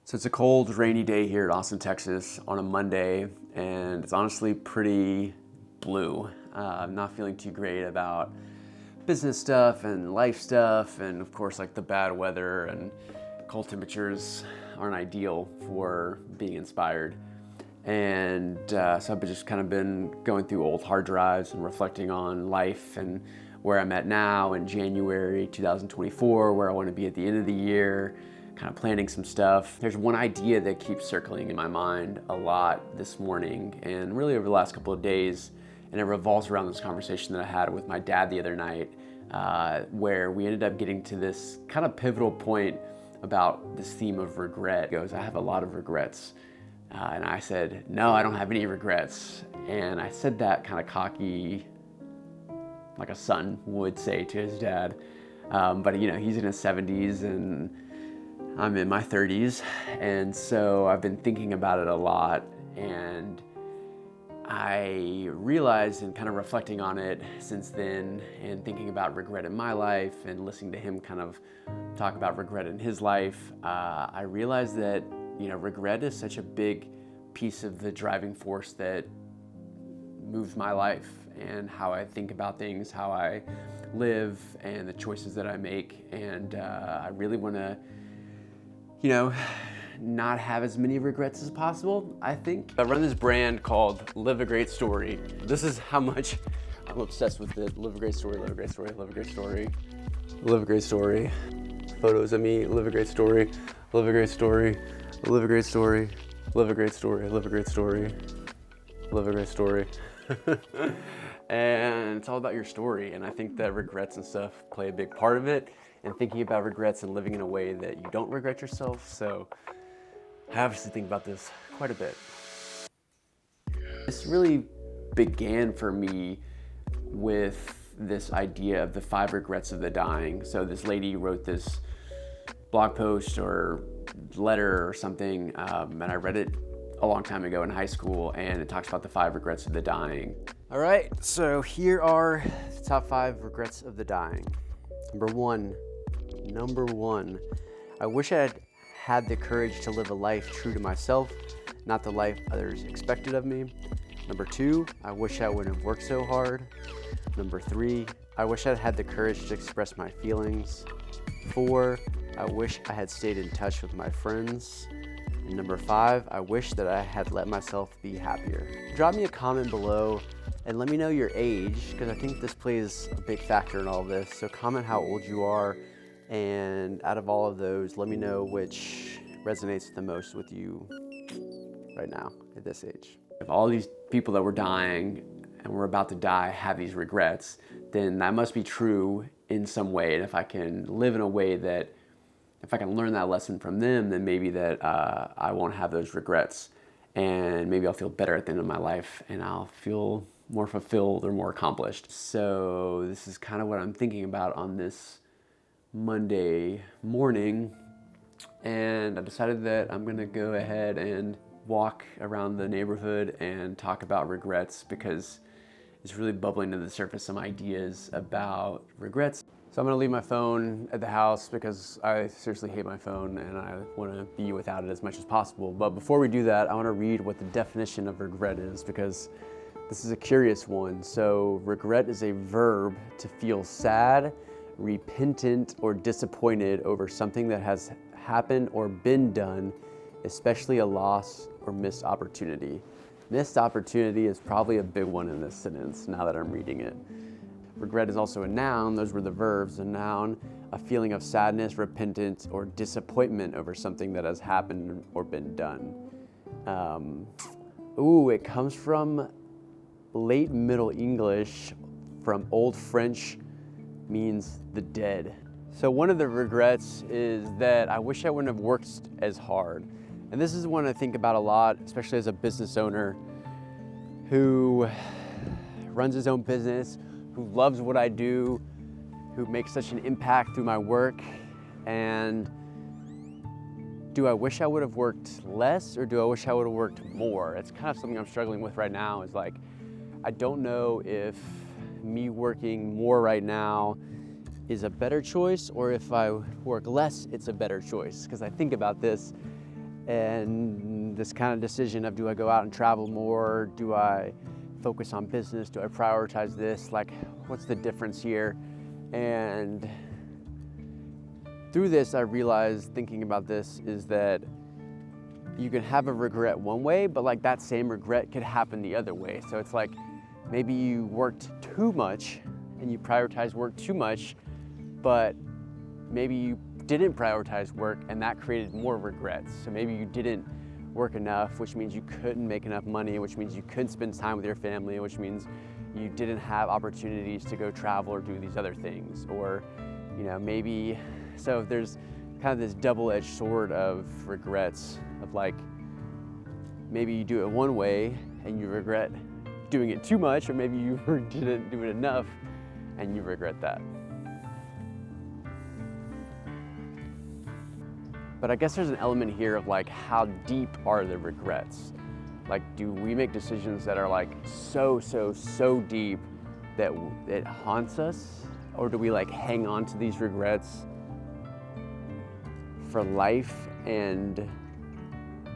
So it's a cold, rainy day here in Austin, Texas on a Monday, and it's honestly pretty blue. I'm not feeling too great about business stuff and life stuff, and of course like the bad weather and cold temperatures aren't ideal for being inspired. And so I've just kind of been going through old hard drives and reflecting on life and where I'm at now in January 2024, where I want to be at the end of the year, kind of planning some stuff. There's one idea that keeps circling in my mind a lot this morning and really over the last couple of days, and it revolves around this conversation that I had with my dad the other night, where we ended up getting to this kind of pivotal point about this theme of regret. He goes, I have a lot of regrets. And I said, no, I don't have any regrets. And I said that kind of cocky, like a son would say to his dad. But he's in his 70s and I'm in my 30s. And so I've been thinking about it a lot. And I realized, and kind of reflecting on it since then and thinking about regret in my life and listening to him kind of talk about regret in his life, I realized that regret is such a big piece of the driving force that moves my life and how I think about things, how I live, and the choices that I make. And I really want to, not have as many regrets as possible, I think. I run this brand called Live a Great Story. This is how much I'm obsessed with it. Live a great story, live a great story, live a great story, live a great story. Photos of me, live a great story, live a great story, live a great story, live a great story, live a great story, live a great story. And it's all about your story. And I think that regrets and stuff play a big part of it, and thinking about regrets and living in a way that you don't regret yourself. So I obviously think about this quite a bit. This really began for me with this idea of the 5 regrets of the dying. So this lady wrote this blog post or letter or something, and I read it a long time ago in high school, and it talks about the 5 regrets of the dying. All right, so here are the top 5 regrets of the dying. Number one, I wish I had the courage to live a life true to myself, not the life others expected of me. Number 2, I wish I wouldn't have worked so hard. Number 3, I wish I'd had the courage to express my feelings. 4, I wish I had stayed in touch with my friends. And number 5, I wish that I had let myself be happier. Drop me a comment below and let me know your age, because I think this plays a big factor in all of this. So comment how old you are, and out of all of those, let me know which resonates the most with you right now at this age. If all these people that were dying and were about to die have these regrets, then that must be true in some way. And if I can live in a way that, if I can learn that lesson from them, then maybe that I won't have those regrets, and maybe I'll feel better at the end of my life and I'll feel more fulfilled or more accomplished. So this is kind of what I'm thinking about on this Monday morning, and I decided that I'm gonna go ahead and walk around the neighborhood and talk about regrets, because it's really bubbling to the surface some ideas about regrets. So I'm gonna leave my phone at the house because I seriously hate my phone and I wanna be without it as much as possible. But before we do that, I wanna read what the definition of regret is, because this is a curious one. So regret is a verb to feel sad, repentant, or disappointed over something that has happened or been done, especially a loss or missed opportunity. Missed opportunity is probably a big one in this sentence now that I'm reading it. Regret is also a noun. Those were the verbs. A noun, a feeling of sadness, repentance, or disappointment over something that has happened or been done. It comes from late Middle English, from Old French, means the dead. So one of the regrets is that I wish I wouldn't have worked as hard. And this is one I think about a lot, especially as a business owner who runs his own business, who loves what I do, who makes such an impact through my work. And do I wish I would have worked less, or do I wish I would have worked more? It's kind of something I'm struggling with right now, is like, I don't know if me working more right now is a better choice, or if I work less, it's a better choice. Because I think about this And this kind of decision of, do I go out and travel more? Do I focus on business? Do I prioritize this? Like, what's the difference here? And through this, I realized, thinking about this, is that you can have a regret one way, but like that same regret could happen the other way. So it's like, maybe you worked too much and you prioritized work too much, but maybe you didn't prioritize work and that created more regrets. So maybe you didn't work enough, which means you couldn't make enough money, which means you couldn't spend time with your family, which means you didn't have opportunities to go travel or do these other things. Or, maybe, so there's kind of this double-edged sword of regrets of like, maybe you do it one way and you regret doing it too much, or maybe you didn't do it enough and you regret that. But I guess there's an element here of like, how deep are the regrets? Like, do we make decisions that are like so deep that it haunts us? Or do we like hang on to these regrets for life and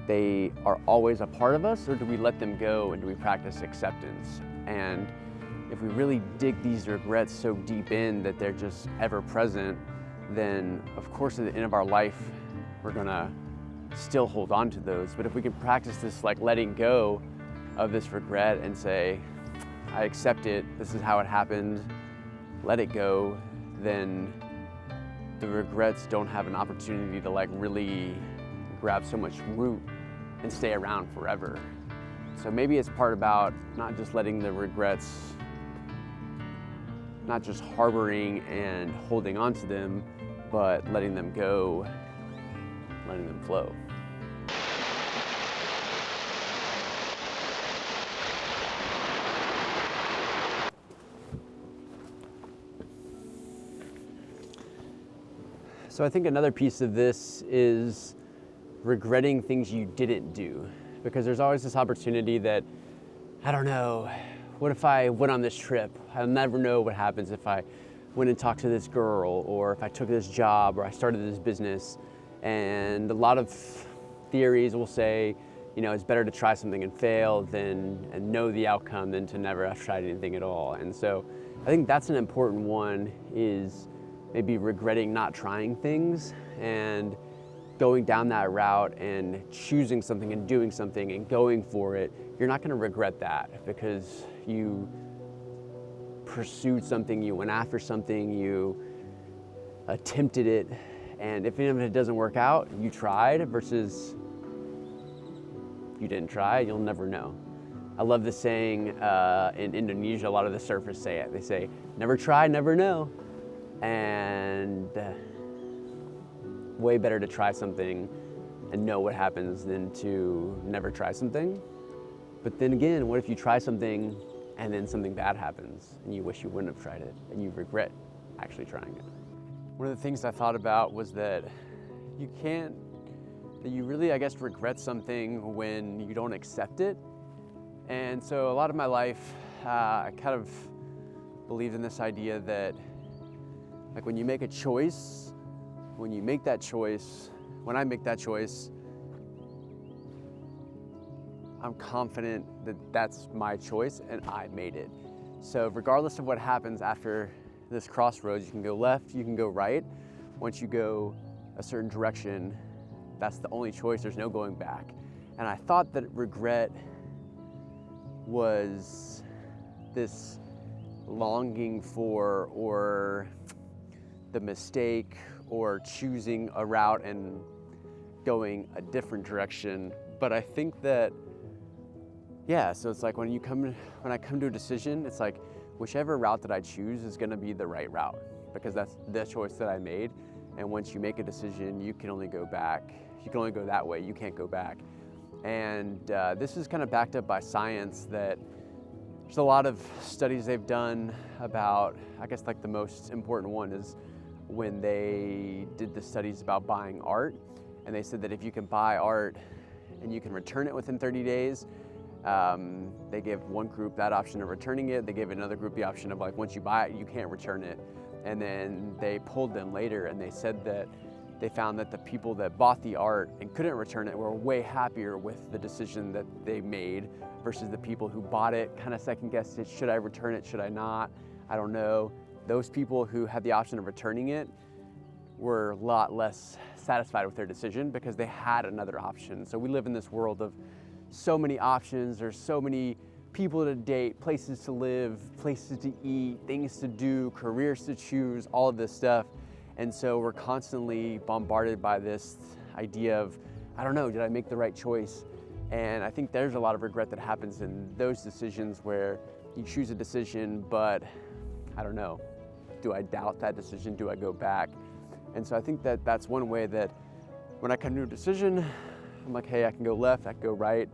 they are always a part of us? Or do we let them go and do we practice acceptance? And if we really dig these regrets so deep in that they're just ever present, then of course at the end of our life, we're gonna still hold on to those. But if we can practice this like letting go of this regret and say, I accept it, this is how it happened, let it go, then the regrets don't have an opportunity to like really grab so much root and stay around forever. So maybe it's part about not just letting the regrets, not just harboring and holding on to them, but letting them go, letting them flow. So I think another piece of this is regretting things you didn't do, because there's always this opportunity that, I don't know, what if I went on this trip? I'll never know what happens if I went and talked to this girl, or if I took this job, or I started this business. And a lot of theories will say, it's better to try something and fail and know the outcome than to never have tried anything at all. And so I think that's an important one, is maybe regretting not trying things and going down that route and choosing something and doing something and going for it. You're not gonna regret that because you pursued something, you went after something, you attempted it. And if even if it doesn't work out, you tried, versus you didn't try, you'll never know. I love the saying in Indonesia, a lot of the surfers say it. They say, never try, never know. And way better to try something and know what happens than to never try something. But then again, what if you try something and then something bad happens and you wish you wouldn't have tried it and you regret actually trying it? One of the things I thought about was that you really, I guess, regret something when you don't accept it. And so a lot of my life, I kind of believed in this idea that like when you make a choice, when I make that choice, I'm confident that that's my choice and I made it. So regardless of what happens after this crossroads, you can go left, you can go right. Once you go a certain direction, that's the only choice, there's no going back. And I thought that regret was this longing for, or the mistake, or choosing a route and going a different direction. But I think that, so it's like when I come to a decision, it's like whichever route that I choose is gonna be the right route, because that's the choice that I made. And once you make a decision, you can only go back. You can only go that way, you can't go back. And this is kind of backed up by science, that there's a lot of studies they've done about, I guess like the most important one is when they did the studies about buying art. And they said that if you can buy art and you can return it within 30 days, they gave one group that option of returning it. They gave another group the option of like, once you buy it, you can't return it. And then they pulled them later and they said that they found that the people that bought the art and couldn't return it were way happier with the decision that they made versus the people who bought it, kind of second guessed it. Should I return it? Should I not? I don't know. Those people who had the option of returning it were a lot less satisfied with their decision because they had another option. So we live in this world of so many options. There's so many people to date, places to live, places to eat, things to do, careers to choose, all of this stuff. And so we're constantly bombarded by this idea of, I don't know, did I make the right choice? And I think there's a lot of regret that happens in those decisions where you choose a decision, but I don't know, do I doubt that decision? Do I go back? And so I think that that's one way that when I come to a decision, I'm like, hey, I can go left, I can go right.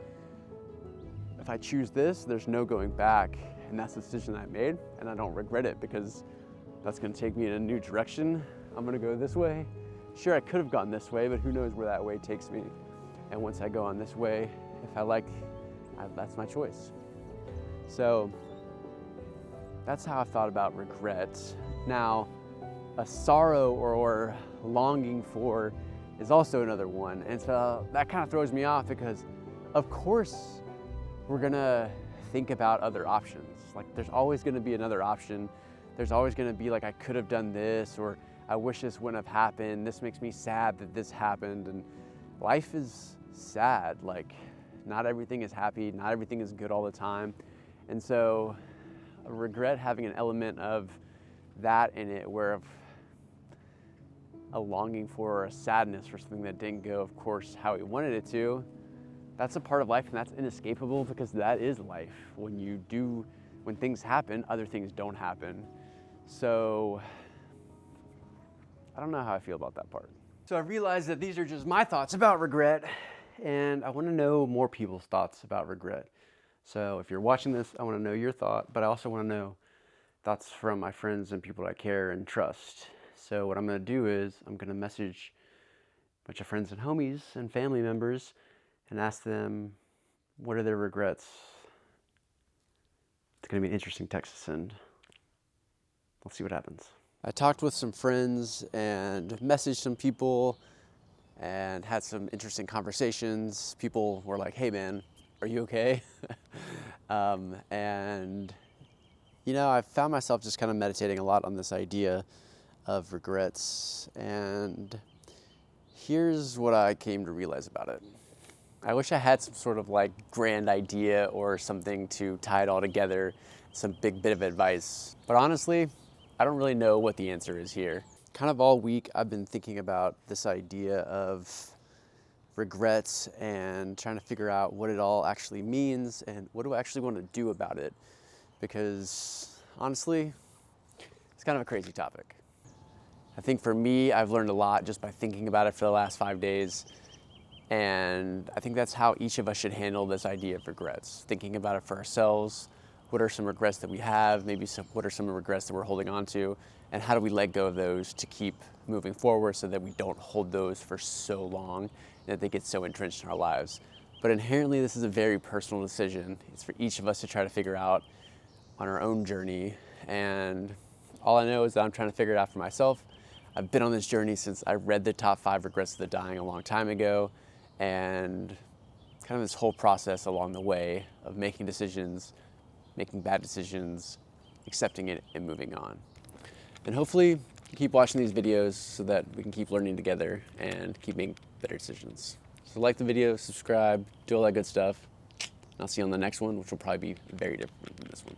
If I choose this, there's no going back. And that's the decision I made, and I don't regret it because that's gonna take me in a new direction. I'm gonna go this way. Sure, I could have gone this way, but who knows where that way takes me. And once I go on this way, if I like, that's my choice. So that's how I've thought about regret. Now, a sorrow or longing for is also another one. And so that kind of throws me off because of course we're gonna think about other options. Like there's always gonna be another option. There's always gonna be like, I could have done this, or I wish this wouldn't have happened. This makes me sad that this happened. And life is sad. Like not everything is happy, not everything is good all the time. And so I regret having an element of that in it, where a longing for, or a sadness for something that didn't go, of course, how we wanted it to. That's a part of life, and that's inescapable because that is life. When things happen, other things don't happen. So I don't know how I feel about that part. So I realized that these are just my thoughts about regret, and I want to know more people's thoughts about regret. So if you're watching this, I want to know your thought, but I also want to know thoughts from my friends and people I care and trust. So what I'm going to do is I'm going to message a bunch of friends and homies and family members and ask them what are their regrets. It's going to be an interesting text to send. Let's see what happens. I talked with some friends and messaged some people and had some interesting conversations. People were like, hey man, are you okay? And you know, I found myself just kind of meditating a lot on this idea of regrets, and here's what I came to realize about it. I wish I had some sort of like grand idea or something to tie it all together, some big bit of advice, but honestly, I don't really know what the answer is here. Kind of all week I've been thinking about this idea of regrets and trying to figure out what it all actually means and what do I actually want to do about it, because honestly, it's kind of a crazy topic. I think for me, I've learned a lot just by thinking about it for the last 5 days. And I think that's how each of us should handle this idea of regrets. Thinking about it for ourselves. What are some regrets that we have? What are some regrets that we're holding on to? And how do we let go of those to keep moving forward so that we don't hold those for so long and that they get so entrenched in our lives? But inherently, this is a very personal decision. It's for each of us to try to figure out on our own journey. And all I know is that I'm trying to figure it out for myself. I've been on this journey since I read the top 5 regrets of the dying a long time ago, and kind of this whole process along the way of making decisions, making bad decisions, accepting it, and moving on. And hopefully keep watching these videos so that we can keep learning together and keep making better decisions. So like the video, subscribe, do all that good stuff. And I'll see you on the next one, which will probably be very different than this one.